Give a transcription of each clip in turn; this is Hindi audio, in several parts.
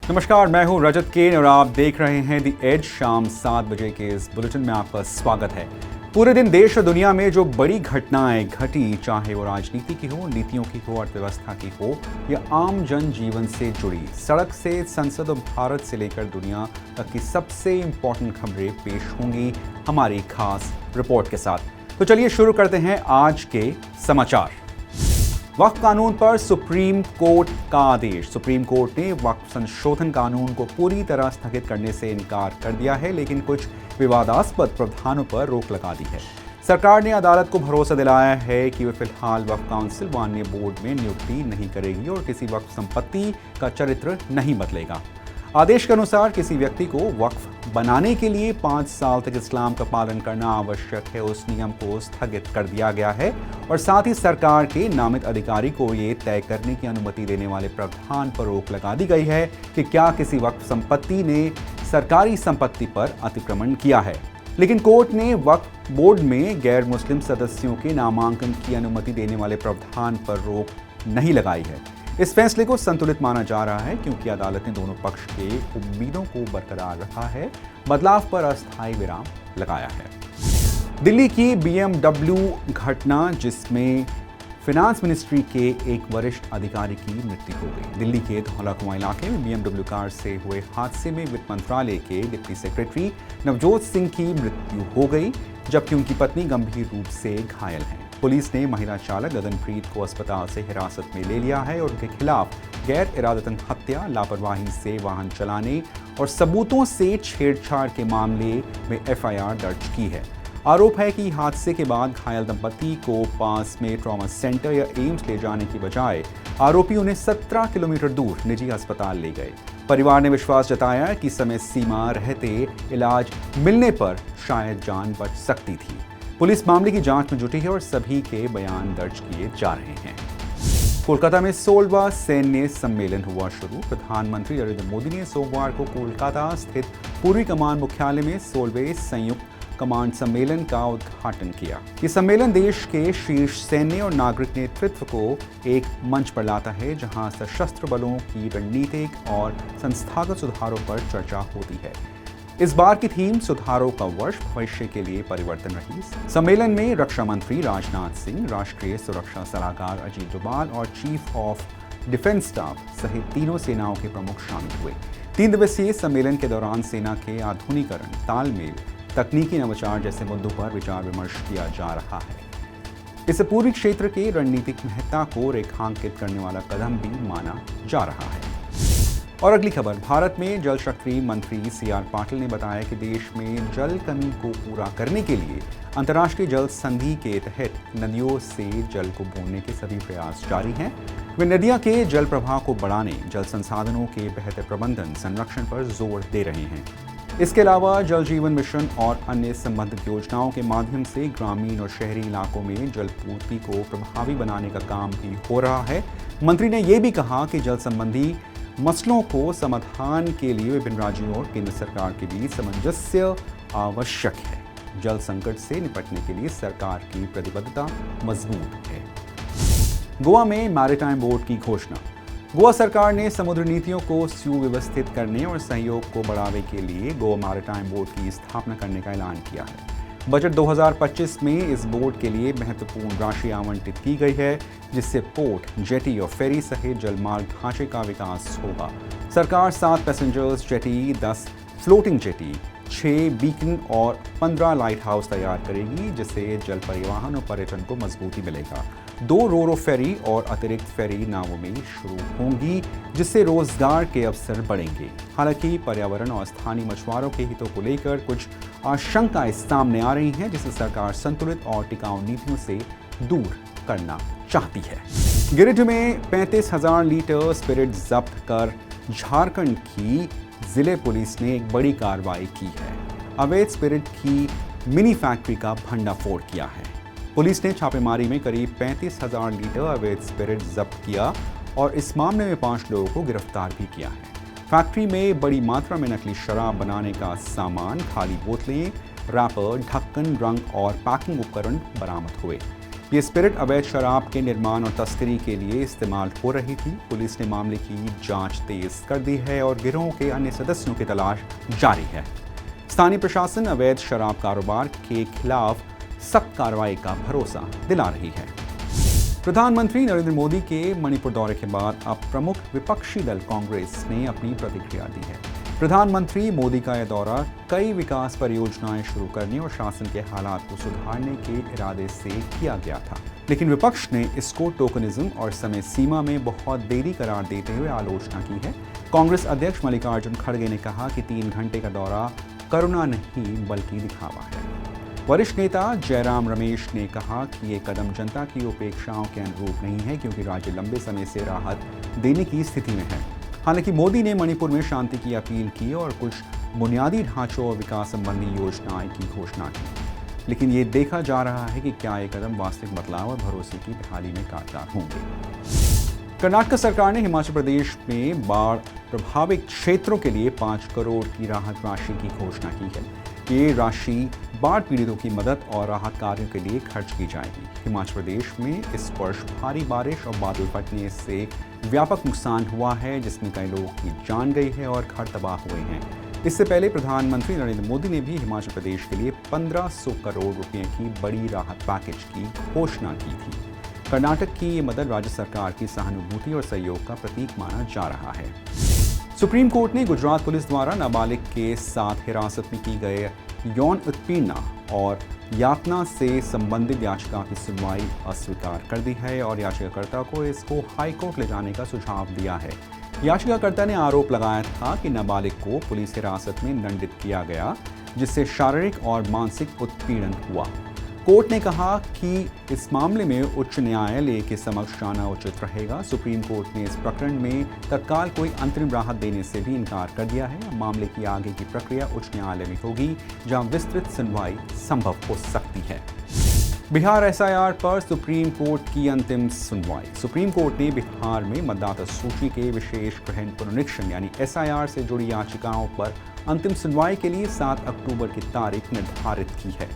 नमस्कार, मैं हूं रजत केन और आप देख रहे हैं द एज। शाम 7 बजे के इस बुलेटिन में आपका स्वागत है। पूरे दिन देश और दुनिया में जो बड़ी घटनाएं घटी, चाहे वो राजनीति की हो, नीतियों की हो, अर्थव्यवस्था की हो या आम जन जीवन से जुड़ी, सड़क से संसद और भारत से लेकर दुनिया तक की सबसे इम्पोर्टेंट खबरें पेश होंगी हमारी खास रिपोर्ट के साथ। तो चलिए शुरू करते हैं आज के समाचार। वक्फ कानून पर सुप्रीम कोर्ट का आदेश। सुप्रीम कोर्ट ने वक्फ संशोधन कानून को पूरी तरह स्थगित करने से इनकार कर दिया है, लेकिन कुछ विवादास्पद प्रावधानों पर रोक लगा दी है। सरकार ने अदालत को भरोसा दिलाया है कि वे फिलहाल वक्फ काउंसिल व अन्य बोर्ड में नियुक्ति नहीं करेगी और किसी वक्फ संपत्ति का चरित्र नहीं बदलेगा। आदेश के अनुसार किसी व्यक्ति को वक्फ बनाने के लिए 5 साल तक इस्लाम का पालन करना आवश्यक है, उस नियम को स्थगित कर दिया गया है और साथ ही सरकार के नामित अधिकारी को ये तय करने की अनुमति देने वाले प्रावधान पर रोक लगा दी गई है कि क्या किसी वक्फ संपत्ति ने सरकारी संपत्ति पर अतिक्रमण किया है। लेकिन कोर्ट ने वक्फ बोर्ड में गैर मुस्लिम सदस्यों के नामांकन की अनुमति देने वाले प्रावधान पर रोक नहीं लगाई है। इस फैसले को संतुलित माना जा रहा है क्योंकि अदालत ने दोनों पक्ष के उम्मीदों को बरकरार रखा है, बदलाव पर अस्थायी विराम लगाया है। दिल्ली की BMW घटना, जिसमें फिनांस मिनिस्ट्री के एक वरिष्ठ अधिकारी की मृत्यु हो गई। दिल्ली के धौला कुआं इलाके में BMW कार से हुए हादसे में वित्त मंत्रालय के डिप्टी सेक्रेटरी नवजोत सिंह की मृत्यु हो गई, जबकि उनकी पत्नी गंभीर रूप से घायल है। पुलिस ने महिला चालक गगनप्रीत को अस्पताल से हिरासत में ले लिया है और उनके खिलाफ गैर इरादतन हत्या, लापरवाही से वाहन चलाने और सबूतों से छेड़छाड़ के मामले में FIR दर्ज की है। आरोप है कि हादसे के बाद घायल दंपति को पास में ट्रॉमा सेंटर या एम्स ले जाने की बजाय आरोपी उन्हें 17 किलोमीटर दूर निजी अस्पताल ले गए। परिवार ने विश्वास जताया कि समय सीमा रहते इलाज मिलने पर शायद जान बच सकती थी। पुलिस मामले की जांच में जुटी है और सभी के बयान दर्ज किए जा रहे हैं। कोलकाता में 16वां सैन्य सम्मेलन हुआ शुरू। प्रधानमंत्री नरेंद्र मोदी ने सोमवार को कोलकाता स्थित पूर्वी कमान मुख्यालय में 16वें संयुक्त कमांड सम्मेलन का उद्घाटन किया। ये सम्मेलन देश के शीर्ष सैन्य और नागरिक नेतृत्व को एक मंच पर लाता है, जहां सशस्त्र बलों की रणनीतिक और संस्थागत सुधारों पर चर्चा होती है। इस बार की थीम सुधारों का वर्ष, भविष्य के लिए परिवर्तन रही। सम्मेलन में रक्षा मंत्री राजनाथ सिंह, राष्ट्रीय सुरक्षा सलाहकार अजीत डोभाल और चीफ ऑफ डिफेंस स्टाफ सहित तीनों सेनाओं के प्रमुख शामिल हुए। 3 दिवसीय सम्मेलन के दौरान सेना के आधुनिकीकरण, तालमेल, तकनीकी नवाचार जैसे मुद्दों पर विचार विमर्श किया जा रहा है। इससे पूर्वी क्षेत्र के रणनीतिक महत्ता को रेखांकित करने वाला कदम भी माना जा रहा है। और अगली खबर, भारत में जल शक्ति मंत्री CR पाटिल ने बताया कि देश में जल कमी को पूरा करने के लिए अंतर्राष्ट्रीय जल संधि के तहत नदियों से जल को भूनने के सभी प्रयास जारी हैं। वे नदियां के जल प्रवाह को बढ़ाने, जल संसाधनों के बेहतर प्रबंधन, संरक्षण पर जोर दे रहे हैं। इसके अलावा जल जीवन मिशन और अन्य संबंधित योजनाओं के माध्यम से ग्रामीण और शहरी इलाकों में जल पूर्ति को प्रभावी बनाने का काम भी हो रहा है। मंत्री ने यह भी कहा कि जल संबंधी मसलों को समाधान के लिए विभिन्न राज्यों और केंद्र सरकार के बीच सामंजस्य आवश्यक है। जल संकट से निपटने के लिए सरकार की प्रतिबद्धता मजबूत है। गोवा में मैरीटाइम बोर्ड की घोषणा। गोवा सरकार ने समुद्र नीतियों को सुव्यवस्थित करने और सहयोग को बढ़ावे के लिए गोवा मैरीटाइम बोर्ड की स्थापना करने का ऐलान किया है। बजट 2025 में इस बोर्ड के लिए महत्वपूर्ण राशि आवंटित की गई है, जिससे पोर्ट, जेटी और फेरी सहित जलमार्ग ढांचे का विकास होगा। सरकार 7 passengers jetty, 10 floating jetty, 6 beacon और 15 लाइट हाउस तैयार करेगी, जिससे जल परिवहन और पर्यटन को मजबूती मिलेगा। 2 रोरो फेरी और अतिरिक्त फेरी नावों में शुरू होंगी, जिससे रोजगार के अवसर बढ़ेंगे। हालांकि पर्यावरण और स्थानीय मछुआरों के हितों को लेकर कुछ आशंकाएं सामने आ रही हैं, जिसे सरकार संतुलित और टिकाऊ नीतियों से दूर करना चाहती है। गिरिडीह में 35,000 लीटर स्पिरिट जब्त कर झारखंड की जिले पुलिस ने एक बड़ी कार्रवाई की है। अवैध स्पिरिट की मिनी फैक्ट्री का भंडाफोड़ किया है। पुलिस ने छापेमारी में करीब 35,000 लीटर अवैध स्पिरिट जब्त किया और इस मामले में 5 लोगों को गिरफ्तार भी किया है। फैक्ट्री में बड़ी मात्रा में नकली शराब बनाने का सामान, खाली बोतलें, रैपर, ढक्कन, रंग और पैकिंग उपकरण बरामद हुए। ये स्पिरिट अवैध शराब के निर्माण और तस्करी के लिए इस्तेमाल हो रही थी। पुलिस ने मामले की जांच तेज कर दी है और गिरोह के अन्य सदस्यों की तलाश जारी है। स्थानीय प्रशासन अवैध शराब कारोबार के खिलाफ सख्त कार्रवाई का भरोसा दिला रही है। प्रधानमंत्री नरेंद्र मोदी के मणिपुर दौरे के बाद अब प्रमुख विपक्षी दल कांग्रेस ने अपनी प्रतिक्रिया दी है। प्रधानमंत्री मोदी का यह दौरा कई विकास परियोजनाएं शुरू करने और शासन के हालात को सुधारने के इरादे से किया गया था, लेकिन विपक्ष ने इसको टोकनिज्म और समय सीमा में बहुत देरी करार देते हुए आलोचना की है। कांग्रेस अध्यक्ष मल्लिकार्जुन खड़गे ने कहा कि 3 घंटे का दौरा करुणा नहीं बल्कि दिखावा है। वरिष्ठ नेता जयराम रमेश ने कहा कि ये कदम जनता की अपेक्षाओं के अनुरूप नहीं है, क्योंकि राज्य लंबे समय से राहत देने की स्थिति में है। हालांकि मोदी ने मणिपुर में शांति की अपील की और कुछ बुनियादी ढांचों और विकास संबंधी योजनाएं की घोषणा की, लेकिन ये देखा जा रहा है कि क्या ये कदम वास्तविक बदलाव और भरोसे की बहाली में कारगर होंगे। कर्नाटक सरकार ने हिमाचल प्रदेश में बाढ़ प्रभावित क्षेत्रों के लिए 5 करोड़ की राहत राशि की घोषणा की है। ये राशि बाढ़ पीड़ितों की मदद और राहत कार्यों के लिए खर्च की जाएगी। हिमाचल प्रदेश में इस वर्ष भारी बारिश और बादल फटने से व्यापक नुकसान हुआ है, जिसमें कई लोगों की जान गई है और घर तबाह हुए हैं। इससे पहले प्रधानमंत्री नरेंद्र मोदी ने भी हिमाचल प्रदेश के लिए 1500 करोड़ रुपए की बड़ी राहत पैकेज की घोषणा की थी। कर्नाटक की ये मदद राज्य सरकार की सहानुभूति और सहयोग का प्रतीक माना जा रहा है। सुप्रीम कोर्ट ने गुजरात पुलिस द्वारा नाबालिग के साथ हिरासत में की गए यौन उत्पीड़न और यातना से संबंधित याचिका की सुनवाई अस्वीकार कर दी है और याचिकाकर्ता को इसको हाई कोर्ट ले जाने का सुझाव दिया है। याचिकाकर्ता ने आरोप लगाया था कि नाबालिग को पुलिस हिरासत में दंडित किया गया, जिससे शारीरिक और मानसिक उत्पीड़न हुआ। कोर्ट ने कहा कि इस मामले में उच्च न्यायालय के समक्ष जाना उचित रहेगा। सुप्रीम कोर्ट ने इस प्रकरण में तत्काल कोई अंतरिम राहत देने से भी इनकार कर दिया है। मामले की आगे की प्रक्रिया उच्च न्यायालय में होगी, जहां विस्तृत सुनवाई संभव हो सकती है। बिहार एसआईआर पर सुप्रीम कोर्ट की अंतिम सुनवाई। सुप्रीम कोर्ट ने बिहार में मतदाता सूची के विशेष गहन पुनरीक्षण यानी एसआईआर से जुड़ी याचिकाओं पर अंतिम सुनवाई के लिए 7 अक्टूबर की तारीख निर्धारित की है।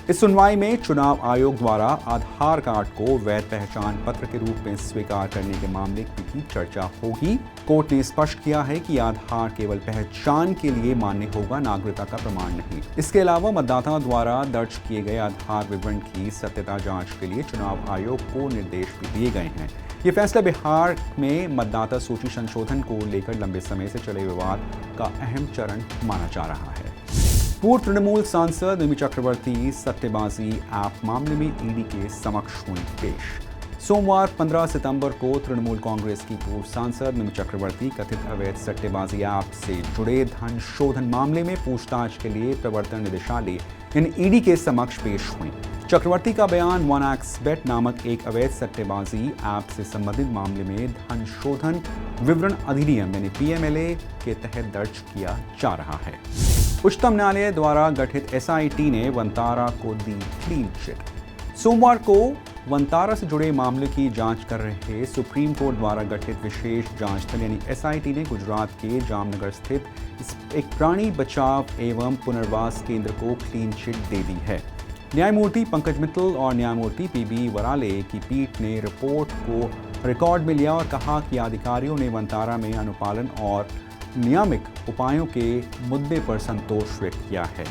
इस सुनवाई में चुनाव आयोग द्वारा आधार कार्ड को वैध पहचान पत्र के रूप में स्वीकार करने के मामले की चर्चा होगी। कोर्ट ने स्पष्ट किया है कि आधार केवल पहचान के लिए मान्य होगा, नागरिकता का प्रमाण नहीं। इसके अलावा मतदाताओं द्वारा दर्ज किए गए आधार विवरण की सत्यता जांच के लिए चुनाव आयोग को निर्देश भी दिए गए हैं। ये फैसला बिहार में मतदाता सूची संशोधन को लेकर लंबे समय से चले विवाद का अहम चरण माना जा रहा है। पूर्व तृणमूल सांसद मिमी चक्रवर्ती सट्टेबाजी ऐप मामले में ईडी के समक्ष हुई पेश। सोमवार 15 सितंबर को तृणमूल कांग्रेस की पूर्व सांसद मिमी चक्रवर्ती कथित अवैध सट्टेबाजी ऐप से जुड़े धन शोधन मामले में पूछताछ के लिए प्रवर्तन निदेशालय यानी ईडी के समक्ष पेश हुई। चक्रवर्ती का बयान 1xBet नामक एक अवैध सट्टेबाजी ऐप से संबंधित मामले में धन शोधन विवरण अधिनियम यानी PMLA के तहत दर्ज किया जा रहा है। उच्चतम न्यायालय द्वारा गठित SIT ने वंतारा को दी क्लीन चिट। सोमवार को वंतारा से जुड़े मामले की जांच कर रहे सुप्रीम कोर्ट द्वारा गठित विशेष जांच दल यानी SIT ने गुजरात के जामनगर स्थित एक प्राणी बचाव एवं पुनर्वास केंद्र को क्लीन चिट दे दी है। न्यायमूर्ति पंकज मित्तल और न्यायमूर्ति PB वराले की पीठ ने रिपोर्ट को रिकॉर्ड में लिया और कहा कि अधिकारियों ने वंतारा में अनुपालन और नियामक उपायों के मुद्दे पर संतोष व्यक्त किया है।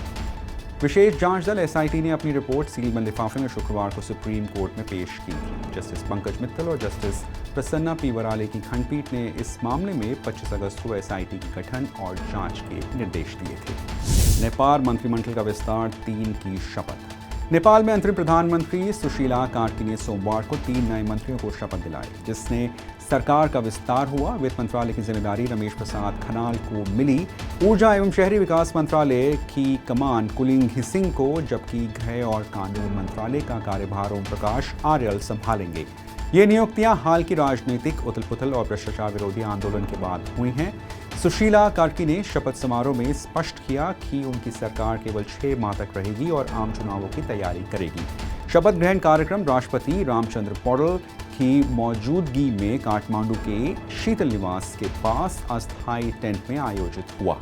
विशेष जांच दल SIT ने अपनी रिपोर्ट सीलबंद लिफाफे में शुक्रवार को सुप्रीम कोर्ट में पेश की थी। जस्टिस पंकज मित्तल और जस्टिस प्रसन्ना P वराले की खंडपीठ ने इस मामले में 25 अगस्त को SIT की गठन और जांच के निर्देश दिए थे। नेपाल मंत्रिमंडल का विस्तार 3 की शपथ। नेपाल में अंतरिम प्रधानमंत्री सुशीला कार्की ने सोमवार को 3 नए मंत्रियों को शपथ दिलाई, जिसने सरकार का विस्तार हुआ। वित्त मंत्रालय की जिम्मेदारी रमेश प्रसाद खनाल को मिली। ऊर्जा एवं शहरी विकास मंत्रालय की कमान कुलिंग सिंह को, जबकि गृह और कानून मंत्रालय का कार्यभार ओम प्रकाश आर्यल संभालेंगे। ये नियुक्तियां हाल की राजनीतिक उथल-पुथल और भ्रष्टाचार विरोधी आंदोलन के बाद हुई हैं। सुशीला कार्की ने शपथ समारोह में स्पष्ट किया कि उनकी सरकार केवल 6 माह तक रहेगी और आम चुनावों की तैयारी करेगी। शपथ ग्रहण कार्यक्रम राष्ट्रपति रामचंद्र पौडेल की मौजूदगी में काठमांडू के शीतल निवास के पास अस्थायी टेंट में आयोजित हुआ।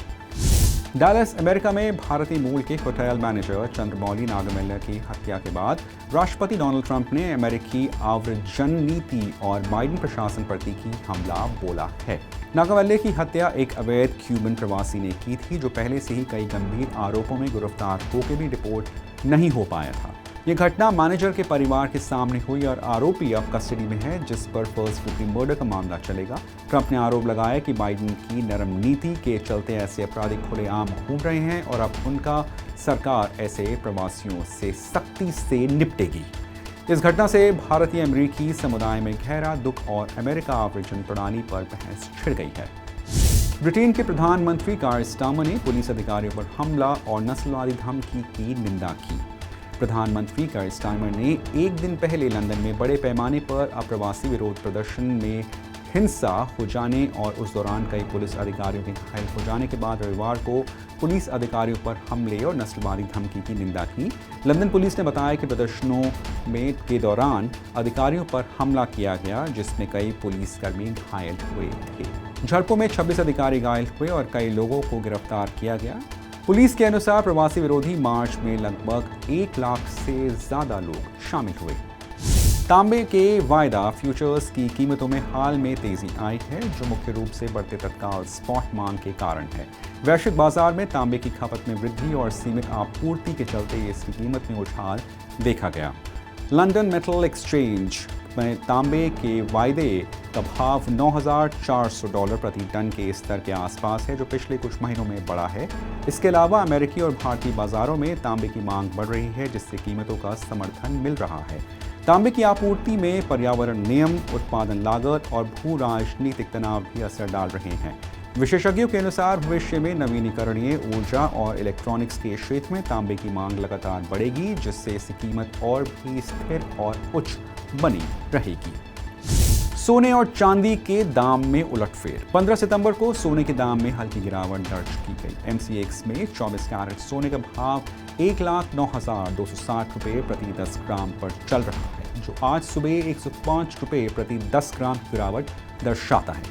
डैलस अमेरिका में भारतीय मूल के होटल मैनेजर चंद्रमौली नागमल्ल की हत्या के बाद राष्ट्रपति डोनाल्ड ट्रंप ने अमेरिकी आव्रजन नीति और बाइडेन प्रशासन पर तीखी हमला बोला है। नागमल्ल की हत्या एक अवैध क्यूबन प्रवासी ने की थी, जो पहले से ही कई गंभीर आरोपों में गिरफ्तार होकर भी डिपोर्ट नहीं हो पाया था। ये घटना मैनेजर के परिवार के सामने हुई और आरोपी अब कस्टडी में है, जिस पर फर्स्ट डिग्री मर्डर का मामला चलेगा। ट्रंप ने आरोप लगाया कि बाइडेन की नरम नीति के चलते ऐसे अपराधी खुलेआम घूम रहे हैं और अब उनका सरकार ऐसे प्रवासियों से सख्ती से निपटेगी। इस घटना से भारतीय अमेरिकी समुदाय में गहरा दुख और अमेरिका आव्रजन प्रणाली पर बहस छिड़ गई है। ब्रिटेन के प्रधानमंत्री कीर स्टारमर ने पुलिस अधिकारियों पर हमला और नस्लवादी धमकी की निंदा की। प्रधानमंत्री कीर स्टारमर ने एक दिन पहले लंदन में बड़े पैमाने पर अप्रवासी विरोध प्रदर्शन में हिंसा हो जाने और उस दौरान कई पुलिस अधिकारियों के घायल हो जाने के बाद रविवार को पुलिस अधिकारियों पर हमले और नस्लवादी धमकी की निंदा की। लंदन पुलिस ने बताया कि प्रदर्शनों के दौरान अधिकारियों पर हमला किया गया, जिसमें कई पुलिसकर्मी घायल हुए थे। झड़पों में 26 अधिकारी घायल हुए और कई लोगों को गिरफ्तार किया गया। पुलिस के अनुसार प्रवासी विरोधी मार्च में लगभग 1 लाख से ज्यादा लोग शामिल हुए। तांबे के वायदा फ्यूचर्स की कीमतों में हाल में तेजी आई है, जो मुख्य रूप से बढ़ते तत्काल स्पॉट मांग के कारण है। वैश्विक बाजार में तांबे की खपत में वृद्धि और सीमित आपूर्ति के चलते इसकी कीमत में उछाल देखा गया। लंदन मेटल एक्सचेंज में तांबे के वायदे का भाव $9,400 प्रति टन के स्तर के आसपास है, जो पिछले कुछ महीनों में बढ़ा है। इसके अलावा अमेरिकी और भारतीय बाजारों में तांबे की मांग बढ़ रही है, जिससे कीमतों का समर्थन मिल रहा है। तांबे की आपूर्ति में पर्यावरण नियम, उत्पादन लागत और भू राजनीतिक तनाव भी असर डाल रहे हैं। विशेषज्ञों के अनुसार भविष्य में नवीनीकरणीय ऊर्जा और इलेक्ट्रॉनिक्स के क्षेत्र में तांबे की मांग लगातार बढ़ेगी, जिससे इसकी कीमत और भी स्थिर और उच्च बनी रहेगी। सोने और चांदी के दाम में उलटफेर। 15 सितंबर को सोने के दाम में हल्की गिरावट दर्ज की गई। MCX में 24 कैरेट सोने का भाव 1,09,260 रुपये प्रति 10 ग्राम पर चल रहा है, जो आज सुबह 105 रुपये प्रति 10 ग्राम की गिरावट दर्शाता है।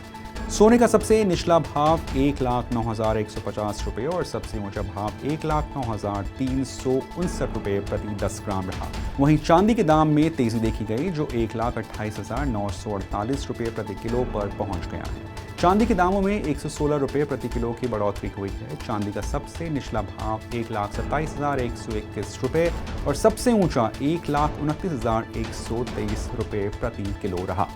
सोने का सबसे निचला भाव 1,09,150 रुपये और सबसे ऊंचा भाव 1,09,369 रुपये प्रति 10 ग्राम रहा। वहीं चांदी के दाम में तेजी देखी गई, जो 1,28,948 रुपये प्रति किलो पर पहुंच गया है। चांदी के दामों में 116 रुपये प्रति किलो की बढ़ोतरी हुई है। चांदी का सबसे निचला भाव 1,27,121 रुपये और सबसे ऊंचा 1,29,123 रुपये प्रति किलो रहा।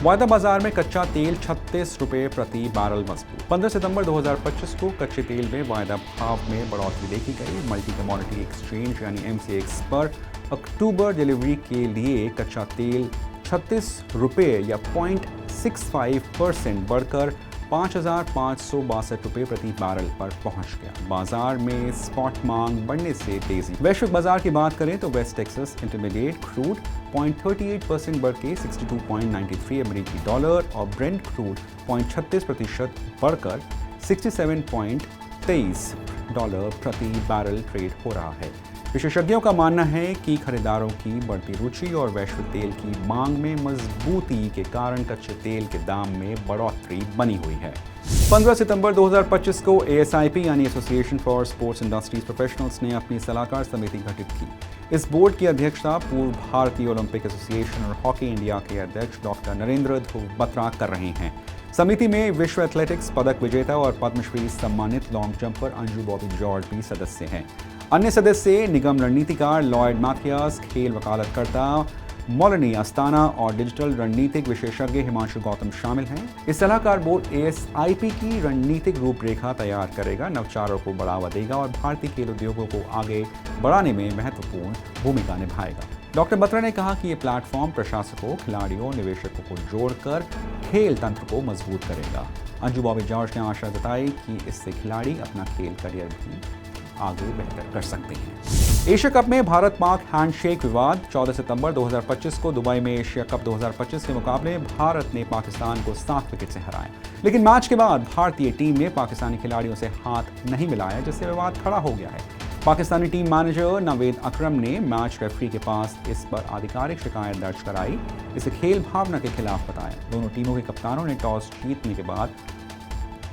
वायदा बाजार में कच्चा तेल 36 रुपये प्रति बैरल मजबूत। 15 सितंबर 2025 को कच्चे तेल में वायदा भाव में बढ़ोतरी देखी गई। मल्टी कमोडिटी एक्सचेंज यानी MCX पर अक्टूबर डिलीवरी के लिए कच्चा तेल 36 रुपये या 0.65% बढ़कर 5,562 रुपये प्रति बैरल पर पहुंच गया। बाजार में स्पॉट मांग बढ़ने से तेजी। वैश्विक बाजार की बात करें तो वेस्ट टेक्सास इंटरमीडिएट क्रूड 0.38% बढ़ के 62.93 अमेरिकी डॉलर और ब्रेंट क्रूड 0.36% बढ़कर 67.23 डॉलर प्रति बैरल ट्रेड हो रहा है। विशेषज्ञों का मानना है कि खरीदारों की बढ़ती रुचि और वैश्विक तेल की मांग में मजबूती के कारण कच्चे तेल के दाम में बढ़ोतरी बनी हुई है। 15 सितंबर 2025 को ASIP यानी association for sports industries professionals ने अपनी सलाहकार समिति गठित की। इस बोर्ड की अध्यक्षता पूर्व भारतीय ओलंपिक एसोसिएशन और हॉकी इंडिया के अध्यक्ष डॉक्टर नरेंद्र ध्रुव बत्रा कर रहे हैं। समिति में विश्व एथलेटिक्स पदक विजेता और पद्मश्री सम्मानित long jumper Anju Bobby George भी सदस्य हैं। अन्य सदस्य निगम रणनीतिकार लॉयड मैथियास, खेल वकालतकर्ता मौलनी अस्ताना और डिजिटल रणनीतिक विशेषज्ञ हिमांशु गौतम शामिल हैं। इस सलाहकार बोर्ड ASIP की रणनीतिक रूपरेखा तैयार करेगा, नवाचारों को बढ़ावा देगा और भारतीय खेल उद्योगों को आगे बढ़ाने में महत्वपूर्ण भूमिका निभाएगा। डॉक्टर बत्रा ने कहा कि ये प्लेटफॉर्म प्रशासकों, खिलाड़ियों, निवेशकों को जोड़कर खेल तंत्र को मजबूत करेगा। अंजू बॉबी जॉर्ज ने आशा जताई कि इससे खिलाड़ी अपना खेल करियर भी आगे बेहतर कर सकते हैं। एशिया कप में भारत पाक हैंडशेक विवाद। 14 सितंबर 2025 को दुबई में एशिया कप 2025 के मुकाबले भारत ने पाकिस्तान को 7 विकेट से हराया, लेकिन मैच के बाद भारतीय टीम ने पाकिस्तानी खिलाड़ियों से हाथ नहीं मिलाया, जिससे विवाद खड़ा हो गया है। पाकिस्तानी टीम मैनेजर नावेद अकरम ने मैच रेफरी के पास इस पर आधिकारिक शिकायत दर्ज कराई। इसे खेल भावना के खिलाफ बताया। दोनों टीमों के कप्तानों ने टॉस जीतने के बाद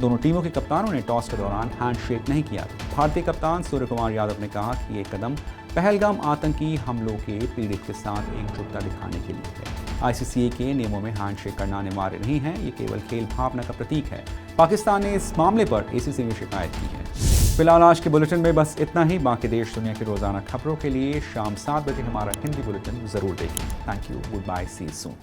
दोनों टीमों के कप्तानों ने टॉस के दौरान हैंडशेक नहीं किया। भारतीय कप्तान सूर्य कुमार यादव ने कहा कि ये कदम पहलगाम आतंकी हमलों के पीड़ित के साथ एकजुटता दिखाने के लिए है। आईसीसी के नियमों में हैंडशेक करना अनिवार्य नहीं है, ये केवल खेल भावना का प्रतीक है। पाकिस्तान ने इस मामले पर आईसीसी में शिकायत की है। फिलहाल आज के बुलेटिन में बस इतना ही। बाकी देश दुनिया की रोजाना खबरों के लिए शाम 7 बजे हमारा हिंदी बुलेटिन जरूर देखें। Thank you, good bye, see you soon.